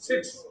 6।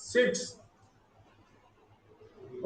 6।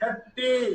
30।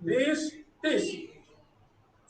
20, 30।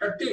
30।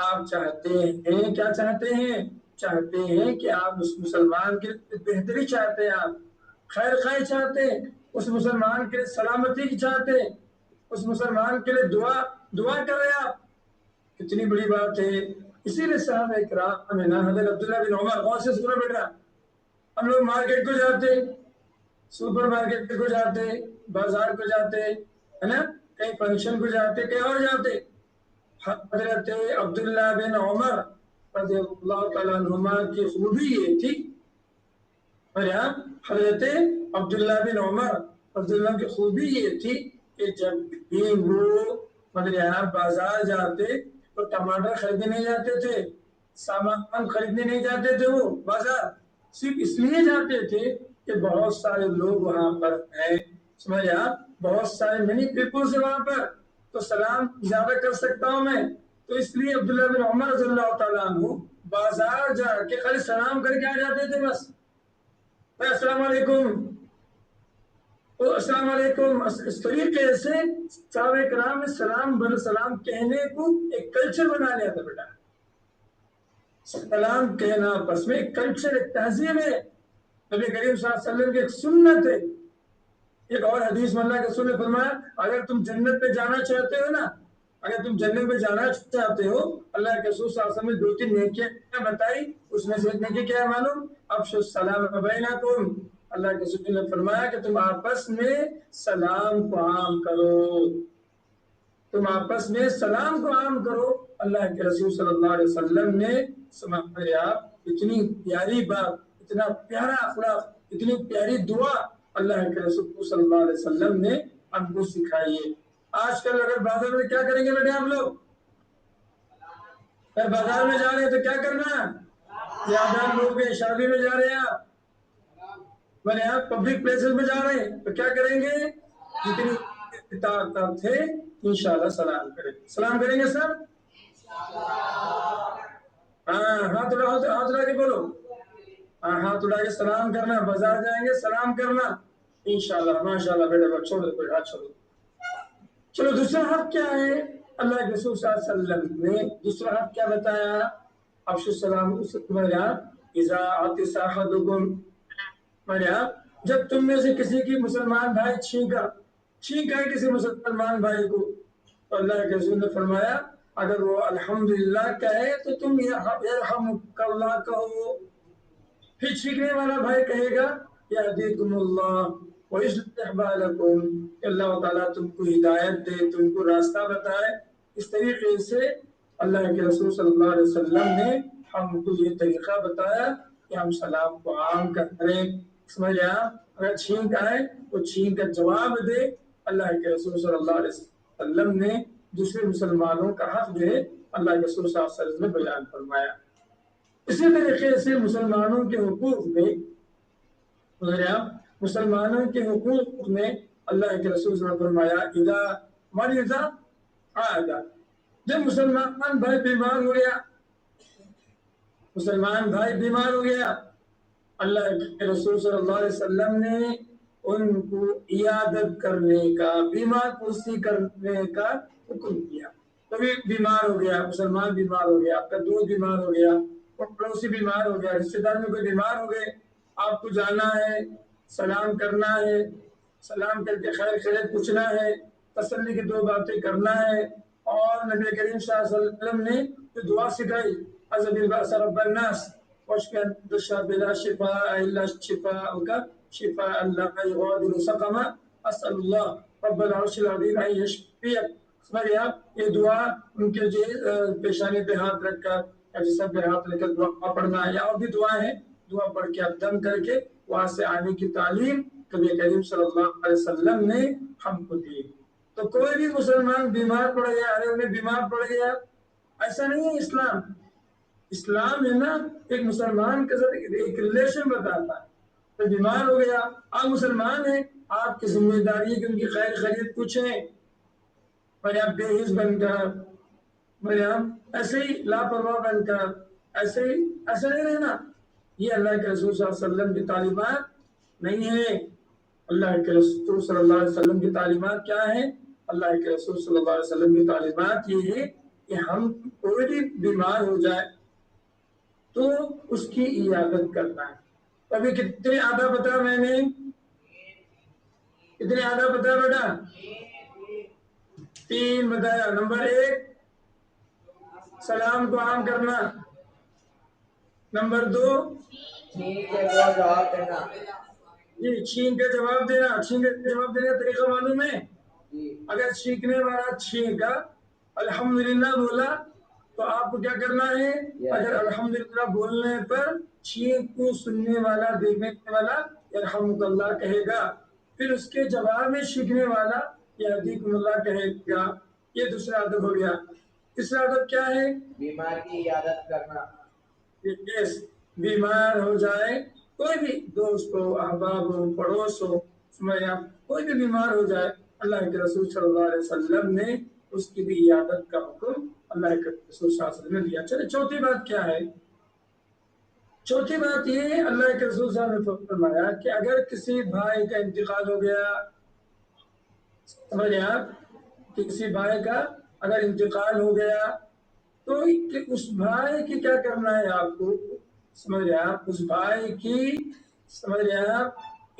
آپ چاہتے ہیں، کیا چاہتے ہیں؟ چاہتے ہیں کہ آپ اس مسلمان کی بہتری چاہتے ہیں، آپ خیر خواہ چاہتے ہیں، اس مسلمان کے لیے سلامتی کی چاہتے ہیں، اس مسلمان کے لیے دعا کر رہے آپ، کتنی بڑی بات ہے۔ اسی لیے صحابہ کرام ہے نا، حضرت عبداللہ بن عمر غور سے سنو بیٹا، ہم لوگ مارکیٹ کو جاتے، سپر مارکیٹ کو جاتے، بازار کو جاتے ہے نا، کہیں فنکشن کو جاتے، کہیں اور جاتے، حضرت عبداللہ بن عمر رضی اللہ تعالیٰ عنہما کی خوبی یہ تھی، اور یہاں حضرت عبداللہ بن عمر رضی اللہ کی خوبی یہ تھی کہ جب بھی وہ مگر یہاں بازار جاتے تو ٹماٹر خریدنے نہیں جاتے تھے، سامان خریدنے نہیں جاتے تھے، وہ بازار صرف اس لیے جاتے تھے کہ بہت سارے لوگ وہاں پر ہیں، سمجھے آپ، بہت سارے منی پیپلز ہیں وہاں پر، تو سلام زیادہ کر سکتا ہوں میں، تو اس لیے عبداللہ بن عمر رضی اللہ تعالیٰ عنہ بازار جا کے خالی سلام کر کے آ جاتے تھے، بس السلام علیکم، السلام علیکم۔ اس طریقے سے صحابہ کرام نے سلام کہنے کو ایک کلچر بنا لیا تھا بیٹا، سلام کہنا بس میں ایک کلچر، ایک تہذیب ہے، نبی کریم صلی اللہ علیہ وسلم کی ایک سنت ہے۔ ایک اور حدیث میں اللہ کے رسول نے فرمایا، اگر تم جنت پہ جانا چاہتے ہو نا، اگر تم جنت پہ جانا چاہتے ہو، اللہ کے رسول صلی اللہ علیہ وسلم نے 2-3 نیکیاں بتائی، اس میں سے ایک نیکی کیا ہے معلوم؟ افشوا السلام بینکم، اللہ کے رسول نے فرمایا کہ تم آپس میں سلام کو عام کرو، تم آپس میں سلام کو عام کرو۔ اللہ کے رسول صلی اللہ علیہ وسلم نے سمجھے آپ، اتنی پیاری بات، اتنا پیارا اخلاق، اتنی پیاری دعا اللہ کے رسول صلی اللہ علیہ وسلم نے ہم کو سکھائی ہے۔ آج کل اگر بازار میں کیا کریں گے بیٹے آپ لوگ؟ اگر بازار میں جا رہے ہیں تو کیا کرنا؟ یادگار لوگ ہیں، شادی میں جا رہے ہیں آپ، میں آپ پبلک پلیسز میں جا رہے ہیں تو کیا کریں گے؟ جتنی طاقت ہے انشاءاللہ سلام کریں گے، سلام کریں گے سر؟ ہاں، ہاتھ اٹھا کے بولو، ہاتھ اٹھا کے سلام کرنا، بازار جائیں گے سلام کرنا انشاءاللہ، ماشاءاللہ بیٹا، چھوڑ دو ہاتھ، چھوڑ دو۔ چلو دوسرا حق کیا ہے؟ اللہ کے رسول صلی اللہ علیہ وسلم نے دوسرا حق کیا بتایا؟ افشوا السلام، اذا عطس احدکم، جب تم میں سے کسی کی مسلمان بھائی چھینکا ہے کسی مسلمان بھائی کو، تو اللہ کے رسول نے فرمایا اگر وہ الحمدللہ کہے تو تم یرحمک اللہ کہو، پھر چھینکنے والا بھائی کہے گا یہدیکم اللہ ویصلح بالکم، کہ اللہ تعالیٰ تم کو ہدایت دے، تم کو راستہ بتائے۔ اس طریقے سے اللہ کے رسول صلی اللہ علیہ وسلم نے ہم کو یہ طریقہ بتایا کہ ہم سلام کو عام کریں، سمجھ آپ، اگر چھینک آئے تو چھینک کا جواب دے۔ اللہ کے رسول صلی اللہ علیہ وسلم نے دوسرے مسلمانوں کا حق جو ہے اللہ کے رسول صلی اللہ علیہ وسلم نے بیان فرمایا۔ اسی طریقے سے مسلمانوں کے حقوق میں، مسلمانوں کے حقوق میں اللہ کے رسول صلی اللہ علیہ وسلم نے فرمایا اذا مرض عاد، جب مسلمان بھائی بیمار ہو گیا، مسلمان بھائی بیمار ہو گیا، اللہ کے رسول صلی اللہ علیہ وسلم نے ان کو عیادت کرنے کا، بیمار پرسی کرنے کا حکم دیا۔ کبھی بیمار ہو گیا، مسلمان بیمار ہو گیا، آپ کا دوست بیمار ہو گیا، پڑوسی بیمار ہو گیا، رشتے دار میں کوئی بیمار ہو گئے، آپ کو جانا ہے، سلام کرنا ہے، سلام کر کے خیر خیریت پوچھنا ہے، تسلی کی 2 باتیں کرنا ہے، اور نبی کریم صلی اللہ علیہ وسلم نے جو دعا سکھائی عزب الباس رب الناس واشفی انت الشافی لا شفاء الا شفاءک شفاء لا یغادر سقما اسال اللہ رب العرش العظیم ان یشفیک، سمجھے آپ، یہ دعا ان کے جو پیشانی پہ ہاتھ رکھ کر یا جسم پہ ہاتھ رکھ کر دعا پڑھنا ہے، یا اور بھی دعائیں ہیں، دعا پڑھ کے آپ دم کر کے وہاں سے آنے کی تعلیم نبی کریم صلی اللہ علیہ وسلم نے ہم کو دی۔ تو کوئی بھی مسلمان بیمار پڑ گیا، ارے انہیں بیمار پڑ گیا، ایسا نہیں ہے اسلام۔ اسلام ہے نا ایک مسلمان کے ساتھ ایک ریلیشن بتاتا ہے، تو بیمار ہو گیا، آپ مسلمان ہیں، آپ کی ذمہ داری ہے کہ ان کی خیر خیریت پوچھیں، اور آپ بے حس بن کر، آپ ایسے ہی لاپرواہ بن کر ایسے نہیں رہنا، یہ اللہ کے رسول صلی اللہ علیہ وسلم کی تعلیمات نہیں ہے۔ اللہ کے رسول صلی اللہ علیہ وسلم کی تعلیمات کیا ہیں؟ اللہ کے رسول صلی اللہ علیہ وسلم کی تعلیمات یہ ہے کہ ہم کوئی بھی بیمار ہو جائے تو اس کی عیادت کرنا ہے۔ ابھی کتنے آدھا بتا میں نے، کتنے آدھا بتا بیٹا؟ 3 بتایا۔ نمبر 1 سلام کو عام کرنا، نمبر 2 چھینک کے جواب دینا، جی چھینک کے جواب دینا۔ چھینک کے جواب دینے کا طریقہ معلوم ہے؟ اگر چھینکنے والا چھینکا الحمدللہ بولا تو آپ کو کیا کرنا ہے؟ اگر الحمدللہ بولنے پر چھینک کو سننے والا دیکھنے والا یرحمک اللہ کہے گا، پھر اس کے جواب میں چھینکنے والا یہدیکم اللہ کہے گا۔ یہ دوسرا ادب ہو گیا۔ تیسرا ادب کیا ہے؟ بیمار کی عیادت کرنا۔ بیمار ہو جائے کوئی بھی دوست ہو، احباب ہو، پڑوس ہو، کوئی بھی بیمار ہو جائے، اللہ کے رسول صلی اللہ علیہ وسلم نے اس کی بھی عیادت کا حکم اللہ کے رسول صلی اللہ علیہ وسلم نے دیا۔ چلے چوتھی بات کیا ہے؟ چوتھی بات یہ اللہ کے رسول صلی اللہ علیہ وسلم نے فرمایا کہ اگر کسی بھائی کا انتقال ہو گیا، سمجھے آپ، کسی بھائی کا اگر انتقال ہو گیا تو اس بھائی کی کیا کرنا ہے آپ کو؟ سمجھ رہے آپ، اس بھائی کی، سمجھ رہے آپ،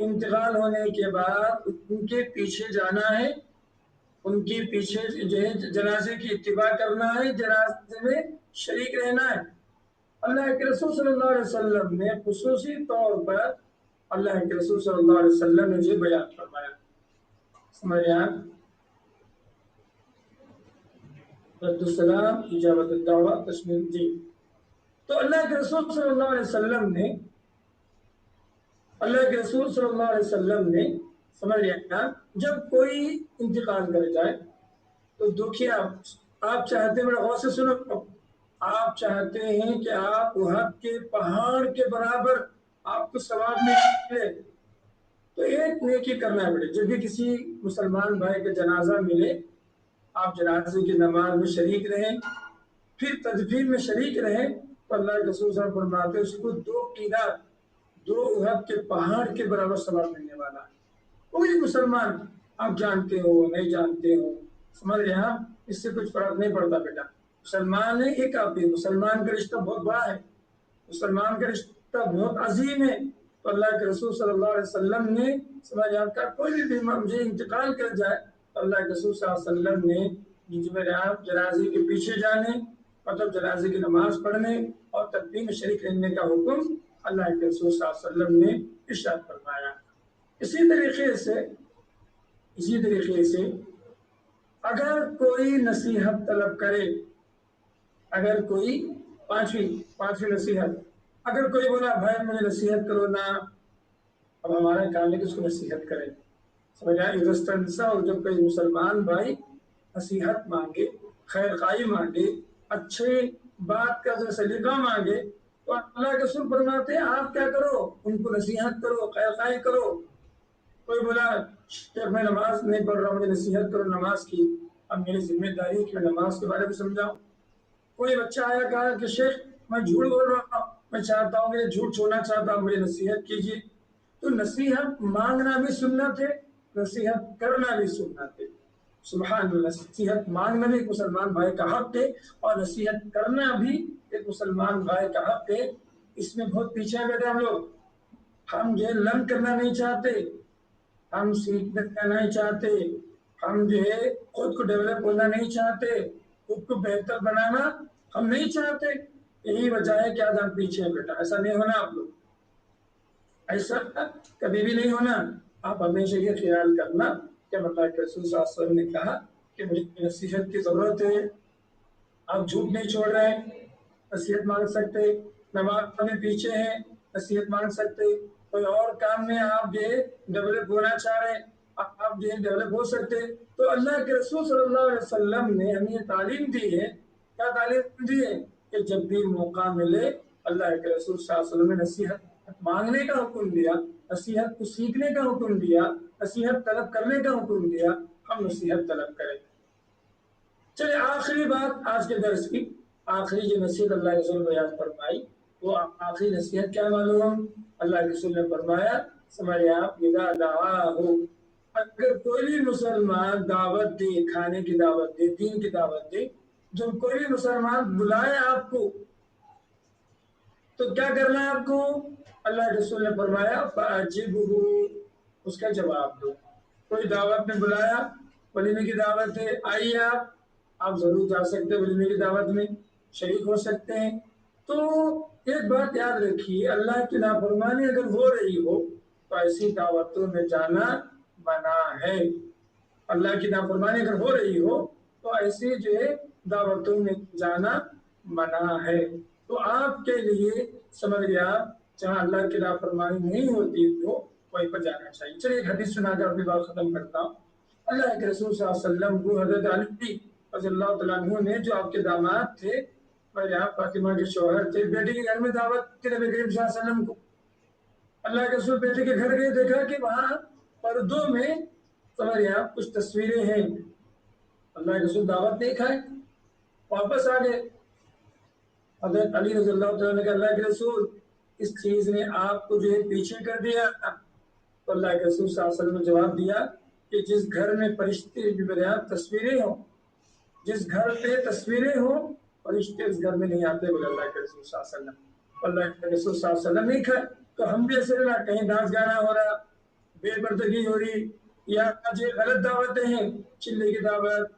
انتقال ہونے کے بعد ان کے پیچھے جانا ہے، ان کے پیچھے جو ہے جنازے کی اتباع کرنا ہے، جنازے میں شریک رہنا ہے۔ اللہ کے رسول صلی اللہ علیہ وسلم نے خصوصی طور پر اللہ کے رسول صلی اللہ علیہ وسلم نے یہ بیان فرمایا، سمجھ رہے آپ، رد السلام، اجابت الدعوہ، تشمیل جی۔ تو اللہ کے رسول صلی اللہ علیہ وسلم نے، اللہ کے رسول صلی اللہ علیہ وسلم نے، سمجھ رہے ہیں، جب کوئی انتقال کر جائے تو دیکھیے آپ چاہتے ہیں، میرا غور سے سنو، آپ چاہتے ہیں کہ آپ احد کے پہاڑ کے برابر آپ کو ثواب ملے، تو ایک نیکی کرنا ہے بیٹے، جب بھی کسی مسلمان بھائی کا جنازہ ملے آپ جنازے کی نماز میں شریک رہیں، پھر تدفین میں شریک رہیں، تو اللہ کے رسول صلی اللہ علیہ وسلم فرماتے ہیں اس کو 2 قیرات، 2 احد کے پہاڑ کے برابر ثواب ملنے والا ہے۔ کوئی مسلمان، آپ جانتے ہو نہیں جانتے ہو، سمجھ رہے ہیں، اس سے کچھ فرق نہیں پڑتا بیٹا، مسلمان ہے ایک آپ ہی، مسلمان کا رشتہ بہت بڑا ہے، مسلمان کا رشتہ بہت عظیم ہے۔ تو اللہ کے رسول صلی اللہ علیہ وسلم نے، سمجھ آپ کا کوئی بھی بیمار مجھے انتقال کر جائے تو اللہ کے رسول صلی اللہ علیہ وسلم نے آپ جنازے کے پیچھے جانے، مطلب جنازے کی نماز پڑھنے اور تدفین میں شریک رہنے کا حکم اللہ کے رسول صلی اللہ علیہ وسلم نے ارشاد فرمایا۔ اسی طریقے سے اگر کوئی نصیحت طلب کرے، اگر کوئی پانچویں نصیحت، اگر کوئی بولا بھائی مجھے نصیحت کرو نا، اب ہمارا کام ہے کہ اس کو نصیحت کریں، سمجھ آئے، اور جب کوئی مسلمان بھائی نصیحت مانگے، خیر خواہی مانگے، اچھے بات کا جو سلیقہ مانگے، تو اللہ کے رسول فرماتے ہیں آپ کیا کرو، ان کو نصیحت کرو، خیر خواہی کرو۔ کوئی بولا شیخ میں نماز نہیں پڑھ رہا، مجھے نصیحت کرو نماز کی، اب میری ذمہ داری ہے کہ میں نماز کے بارے میں سمجھاؤں۔ کوئی بچہ آیا کہا کہ شیخ میں جھوٹ بول رہا ہوں، میں چاہتا ہوں کہ جھوٹ چھوڑنا چاہتا ہوں، مجھے نصیحت کیجیے۔ تو نصیحت مانگنا بھی سنت ہے، نصیحت کرنا بھی سنت ہے، سبحان اللہ۔ نصیحت مانگنا بھی ایک مسلمان بھائی کا حق ہے، اور نصیحت کرنا بھی ایک مسلمان بھائی کا حق ہے۔ اس میں بہت پیچھے ہیں بیٹے ہم لوگ، ہم جو ہے لرن کرنا نہیں چاہتے، ہم سیکھنا نہیں چاہتے، ہم جو ہے خود کو ڈیولپ ہونا نہیں چاہتے، خود کو بہتر بنانا ہم نہیں چاہتے، یہی وجہ ہے کہ آج ہم پیچھے ہیں بیٹا۔ ایسا نہیں ہونا آپ لوگ، ایسا کبھی بھی نہیں ہونا۔ آپ ہمیشہ یہ خیال کرنا کہ اللہ کے رسول صلی اللہ علیہ وسلم نے کہا کہ مجھے نصیحت کی ضرورت ہے، آپ جھوٹ نہیں چھوڑ رہے، نصیحت مانگ سکتے، نماز میں پیچھے ہیں، نصیحت مانگ سکتے، کوئی اور کام میں آپ جو ہے ڈیولپ ہونا چاہ رہے ہیں، آپ جو ہے ڈیولپ ہو سکتے۔ تو اللہ کے رسول صلی اللہ علیہ وسلم نے ہمیں یہ تعلیم دی ہے، کیا تعلیم دی ہے؟ کہ جب بھی موقع ملے اللہ کے رسول صلی اللہ علیہ وسلم نے نصیحت مانگنے کا حکم دیا، نصیحت کو سیکھنے کا حکم دیا، نصیحت طلب کرنے کا حکم دیا، ہم نصیحت طلب کریں۔ چلے آخری بات آج کے درس کی، آخری جو نصیحت اللہ کے رسول نے بیان فرمائی، وہ آخری نصیحت کیا معلوم؟ اللہ کے رسول نے فرمایا، سمجھے آپ، اذا دعاہ، اگر کوئی بھی مسلمان دعوت دے، کھانے کی دعوت دے، دین کی دعوت دے، جب کوئی بھی مسلمان بلائے آپ کو تو کیا کرنا ہے آپ کو؟ اللہ کے رسول نے فرمایا فَأَجِبْهُ، اس کا جواب دو۔ کوئی دعوت میں بلایا، ولیمے کی دعوت ہے، آئیے آپ ضرور جا سکتے ہیں، ولیمے کی دعوت میں شریک ہو سکتے ہیں۔ تو ایک بات یاد رکھیے، اللہ کی نافرمانی اگر ہو رہی ہو تو ایسی دعوتوں میں جانا منع ہے۔ اللہ کی نافرمانی اگر ہو رہی ہو تو ایسی جو ہے دعوتوں میں جانا منع ہے۔ تو آپ کے لیے سمجھ گیا جہاں اللہ کی نافرمانی نہیں ہوتی ہو وہیں پر جانا چاہیے۔ چلیے ایک حدیث سنا کر اپنی بات ختم کرتا ہوں۔ اللہ کے رسول صلی اللہ علیہ وسلم کو حضرت علی رضی اللہ تعالیٰ عنہ نے، جو آپ کے داماد تھے، فاطمہ کے شوہر تھے، بیٹے کے گھر میں دعوت کی نبی کریم صلی اللہ علیہ وسلم کو۔ اللہ کے رسول بیٹے کے گھر گئے، دیکھا کہ وہاں پردوں میں سمجھ گیا کچھ تصویریں ہیں۔ اللہ کے رسول دعوت نہیں کھائے، واپس آ گئے۔ حضرت علی رضی اللہ تعالیٰ نے کہا اللہ کے رسول اس چیز نے آپ کو جو ہے پیچھے کر دیا۔ تو اللہ کے رسول صلی اللہ علیہ وسلم نے جواب دیا کہ جس گھر میں فرشتے کی بنیاد تصویریں ہوں، جس گھر پہ تصویریں ہوں، فرشتے اس گھر میں نہیں آتے بولے اللہ کے رسول صلی اللہ علیہ وسلم۔ اللہ کے رسول صلی اللہ علیہ وسلم نہیں کھائے۔ تو ہم بھی ایسے نہ کہیں ڈانس گانا ہو رہا، بے پردگی ہو رہی، یا جو غلط دعوتیں ہیں، چلے کی دعوت،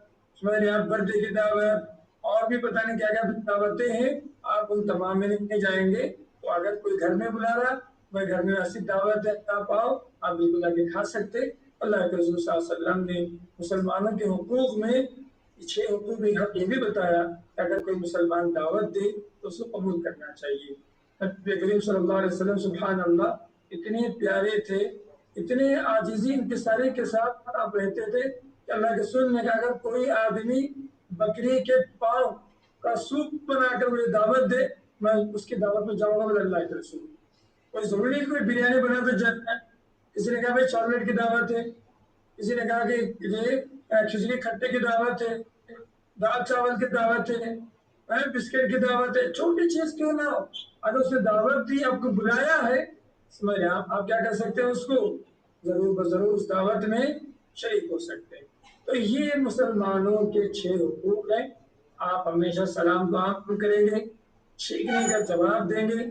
ہمارے یہاں برتھڈے کی دعوت، اور بھی پتہ نہیں کیا کیا دعوتیں ہیں، آپ ان تمام میں نہیں جائیں گے۔ تو اگر کوئی گھر میں بلا رہا، وہ گھر میں ایسی دعوت ہے آپ آؤ، آپ بالکل آ کے کھا سکتے۔ اللہ کے رسول صلی اللہ علیہ وسلم نے مسلمانوں کے حقوق میں 6 حقوق یہ بھی بتایا کہ اگر کوئی مسلمان دعوت دے تو اس کو قبول کرنا چاہیے۔ نبی کریم صلی اللہ علیہ وسلم سبحان اللہ اتنے پیارے تھے، اتنے عاجزی انکساری کے ساتھ آپ رہتے تھے کہ اللہ کے رسول نے کہا اگر کوئی آدمی بکری کے پاؤں کا سوپ بنا کر مجھے دعوت دے میں اس کی دعوت میں جاؤں گا، مجھے اللہ کے رسول۔ کوئی ضروری نہیں کوئی بریانی بنا تو جانا ہے۔ کسی نے کہا بھائی چاکلیٹ کی دعوت ہے، کسی نے کہا کہ کھچڑی کھٹے کی دعوت ہے، دال چاول کی دعوت ہے، بسکٹ کی دعوت ہے، چھوٹی چیز کیوں نہ ہو، اگر اس نے دعوت دی، آپ کو بلایا ہے، سمجھ آپ کیا کر سکتے ہیں، اس کو ضرور بضرور اس دعوت میں شریک ہو سکتے ہیں۔ تو یہ مسلمانوں کے 6 حقوق ہیں۔ آپ ہمیشہ سلام دعا کریں گے، چھینکنے کا جواب دیں گے،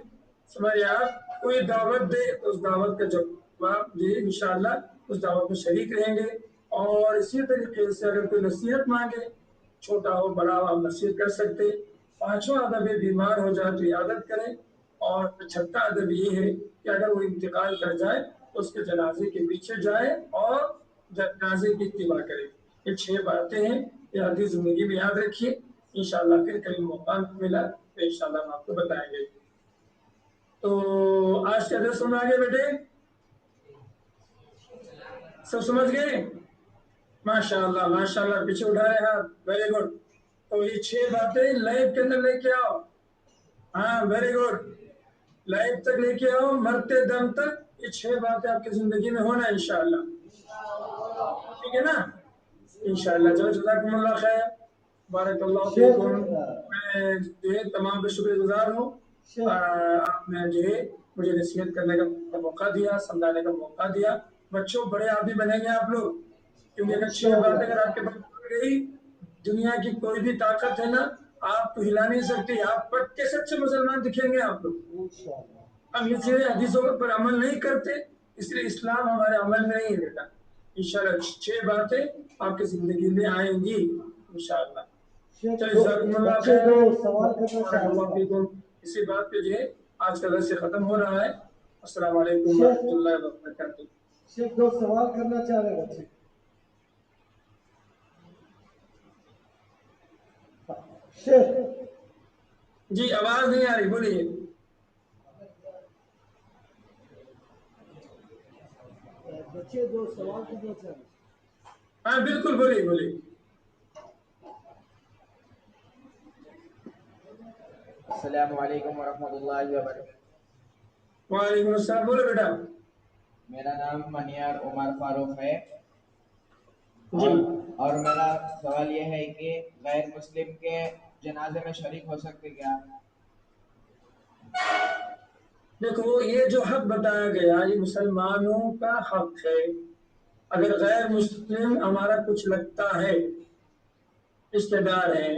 سمجھ آپ کوئی دعوت دے تو اس دعوت کا جواب دے، انشاءاللہ اس دعوت میں شریک رہیں گے۔ اور اسی طریقے سے اگر کوئی نصیحت مانگے، چھوٹا ہو بڑا ہو، آپ نصیحت کر سکتے۔ 5واں ادب ہے بیمار ہو جائے تو عیادت کریں، اور 6واں ادب یہ ہے کہ اگر وہ انتقال کر جائے تو اس کے جنازے کے پیچھے جائے اور جنازے کی اتباع کرے۔ یہ 6 باتیں ہیں، یہ حدیث زندگی میں یاد رکھیے، انشاءاللہ پھر کہیں موقع ملا تو انشاءاللہ ہم آپ کو بتائیں گے۔ تو آج کا درس سمجھ آگے بیٹے، سب سمجھ گئے؟ ماشاءاللہ ماشاءاللہ، پیچھے اٹھا رہے ہیں، ویری گڈ۔ تو یہ 6 باتیں لائف کے اندر لے کے آؤ۔ ہاں ویری گڈ، لائف تک لے کے آؤ، مرتے دم تک یہ 6 باتیں آپ کی زندگی میں ہونا انشاءاللہ، ٹھیک ہے نا؟ انشاءاللہ۔ چلو جزاکم اللہ خیر، بارک اللہ فیکم۔ میں جو ہے تمام کا شکر گزار ہوں، آپ نے جو ہے مجھے نصیحت کرنے کا موقع دیا، سمجھانے کا موقع دیا۔ بچوں بڑے عادی بنیں گے آپ لوگ، کیونکہ اگر 6 باتیں اگر آپ کے پاس بن گئی، دنیا کی کوئی بھی طاقت ہے نا آپ کو ہلا نہیں سکتی، آپ پکے سچے مسلمان دکھیں گے آپ لوگ۔ ہم یہ چیزیں حدیثوں پر عمل نہیں کرتے، اس لیے اسلام ہمارے عمل میں نہیں ہے بیٹا۔ انشاءاللہ 6 باتیں آپ کی زندگی میں آئیں گی انشاءاللہ۔ چلیے جزاکم اللہ خیر، بارک اللہ فیکم۔ اسی بات پہ جو ہے آج کا درس ختم ہو رہا ہے۔ السلام علیکم ورحمۃ اللہ وبرکاتہ۔ شیخ 2 سوال کرنا چاہ رہے بچے۔ شیخ جی آواز نہیں آ رہی، بولیے۔ بچے 2 سوال کرنا چاہ رہے۔ ہاں بالکل، بولیے بولیے۔ السلام علیکم ورحمۃ اللہ وبرکاتہ۔ وعلیکم السلام، بولو بیٹا۔ میرا نام منیار عمر فاروق ہے، جی اور میرا سوال یہ ہے کہ غیر مسلم کے جنازے میں شریک ہو سکتے کیا؟ دیکھو یہ جو حق بتایا گیا یہ مسلمانوں کا حق ہے۔ اگر غیر مسلم ہمارا کچھ لگتا ہے، رشتے دار ہیں،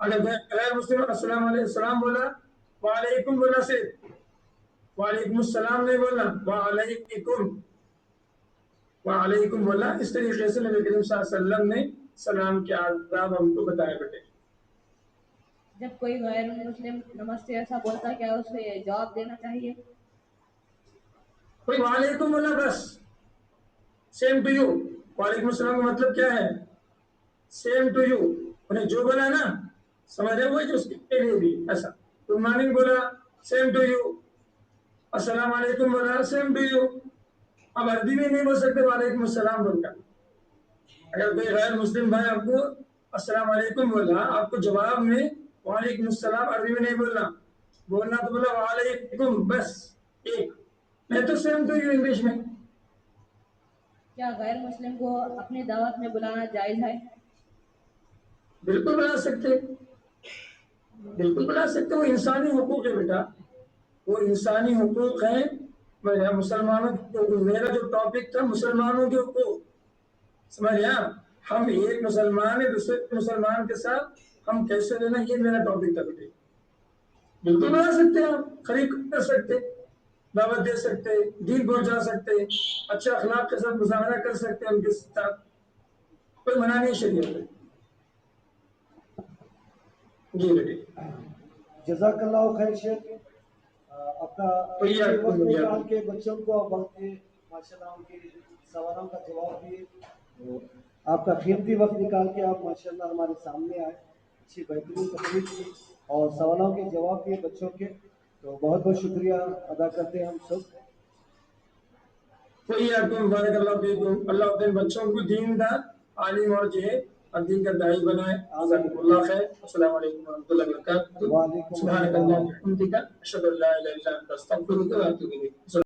اگر غیر مسلم السلام علیکم السلام بولا وعلیکم بولا صرف وعلیکم السلام نہیں بولنا وعلیکم بولا. اس طریقے سے نبی کریم صلی اللہ علیہ وسلم نے سلام کے آداب ہم کو بتائے بیٹے. جب کوئی غیر مسلم نمستے ایسا بولتا ہے کیا اسے جواب دینا چاہیے؟ کوئی وعلیکم بولا بس سیم ٹو یو. وعلیکم السلام کا مطلب کیا ہے؟ Same to you. انہیں جو بولا نا سمجھ رہے وہی جو اس کے لیے بھی ایسا. گڈ مارننگ بولا سیم ٹو یو. السلام علیکم بولا سیم ٹو یو. اب عربی میں نہیں بول سکتے وعلیکم السلام بول کر. اگر کوئی غیر مسلم بھائی آپ کو السلام علیکم بولا آپ کو جواب میں وعلیکم السلام عربی میں نہیں بولنا تو بولا وعلیکم بس ایک. نہیں تو سیم ٹو یو انگلش میں. کیا غیر مسلم کو اپنی دعوت میں بلانا جائز ہے؟ بالکل بلا سکتے بالکل بلا سکتے. وہ انسانی حقوق ہے بیٹا وہ انسانی حقوق ہیں. مسلمانوں میرا جو ٹاپک تھا مسلمانوں کے حقوق سمجھ رہے ہیں. ہم ایک مسلمان ہے دوسرے مسلمان کے ساتھ ہم کیسے رہنا یہ میرا ٹاپک تھا بیٹے. بالکل بنا سکتے آپ خرید کر سکتے دعوت دے سکتے دین پہنچا سکتے اچھے اخلاق کے ساتھ مظاہرہ کر سکتے ان کے ساتھ. کوئی منع نہیں شریعت میں. جی بیٹے. جزاک اللہ خیر شیخ. اپنا وقت نکال کے بچوں کو ماشاء اللہ ان کے سوالوں کا جواب دیے. آپ کا قیمتی وقت نکال کے آپ ماشاء اللہ ہمارے سامنے آئے اچھی بہترین تقریر کی اور سوالوں کے جواب دیے بچوں کے. تو بہت بہت شکریہ ادا کرتے ہیں ہم سب. کوئی آپ کو مبارک اللہ فیکم. اللہ اپنے بچوں کو دین دا عالم اور جو ہے اور دین کا داعی بنائے. جزاکم اللہ خیر. السلام علیکم ورحمۃ اللہ وبرکاتہ. وعلیکم سبحانک السلام. اللہم وبحمدک اشہد ان لا الہ الا انت استغفرک و اتوب الیک.